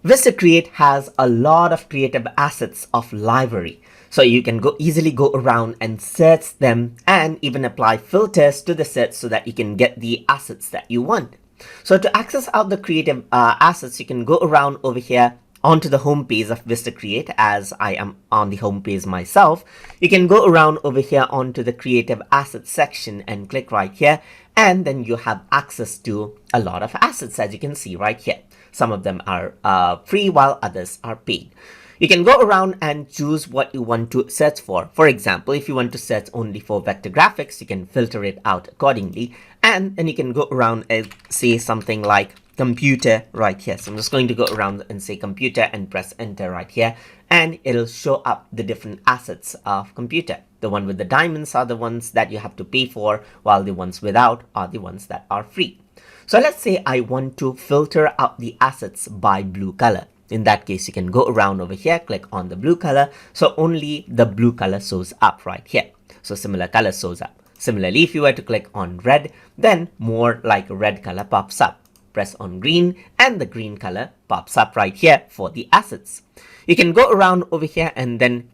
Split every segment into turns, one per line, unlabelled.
VistaCreate has a lot of creative assets of library. So you can easily go around and search them and even apply filters to the set so that you can get the assets that you want. So to access out the creative assets, you can go around over here onto the home page of VistaCreate. As I am on the home page myself, you can go around over here onto the creative assets section and click right here, and then you have access to a lot of assets, as you can see right here. Some of them are free while others are paid. You can go around and choose what you want to search for. For example, if you want to search only for vector graphics, you can filter it out accordingly. And then you can go around and say something like computer right here. So I'm just going to go around and say computer and press enter right here. And it'll show up the different assets of computer. The one with the diamonds are the ones that you have to pay for, while the ones without are the ones that are free. So let's say I want to filter out the assets by blue color. In that case, you can go around over here, click on the blue color. So only the blue color shows up right here. So similar color shows up. Similarly, if you were to click on red, then more like a red color pops up. Press on green and the green color pops up right here for the assets. You can go around over here and then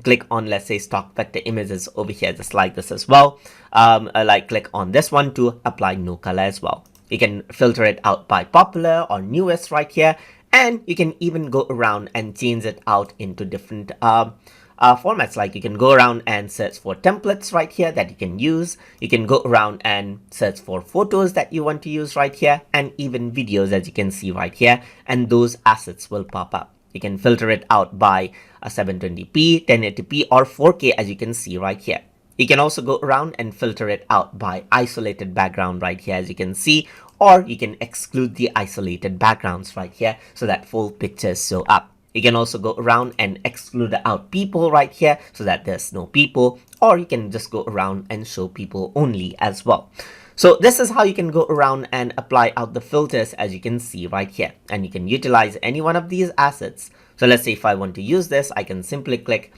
click on, let's say, stock vector images over here, just like this as well. Like click on this one to apply no color as well. You can filter it out by popular or newest right here. And you can even go around and change it out into different formats. Like you can go around and search for templates right here that you can use. You can go around and search for photos that you want to use right here, and even videos, as you can see right here. And those assets will pop up. You can filter it out by a 720p, 1080p, or 4K, as you can see right here. You can also go around and filter it out by isolated background right here, as you can see, or you can exclude the isolated backgrounds right here so that full pictures show up. You can also go around and exclude out people right here so that there's no people, or you can just go around and show people only as well. So this is how you can go around and apply out the filters, as you can see right here, and you can utilize any one of these assets. So let's say if I want to use this, I can simply click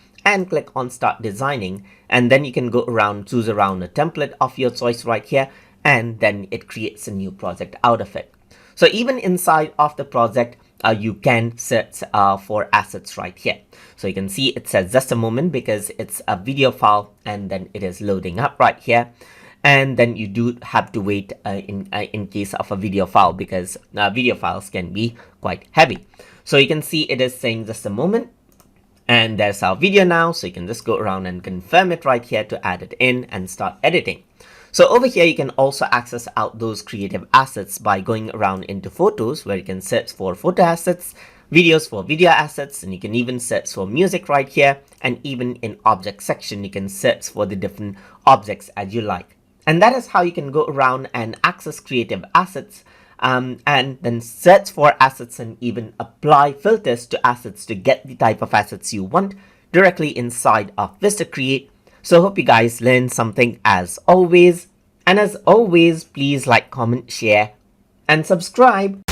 on start designing, and then you can go around, choose around a template of your choice right here, and then it creates a new project out of it. So even inside of the project, you can search for assets right here. So you can see it says just a moment because it's a video file, and then it is loading up right here. And then you do have to wait in case of a video file, because video files can be quite heavy. So you can see it is saying just a moment. And there's our video now, so you can just go around and confirm it right here to add it in and start editing. So over here, you can also access out those creative assets by going around into photos, where you can search for photo assets, videos for video assets, and you can even search for music right here. And even in object section, you can search for the different objects as you like. And that is how you can go around and access creative assets, and then search for assets and even apply filters to assets to get the type of assets you want directly inside of VistaCreate. So hope you guys learned something as always. And as always, please like, comment, share, and subscribe.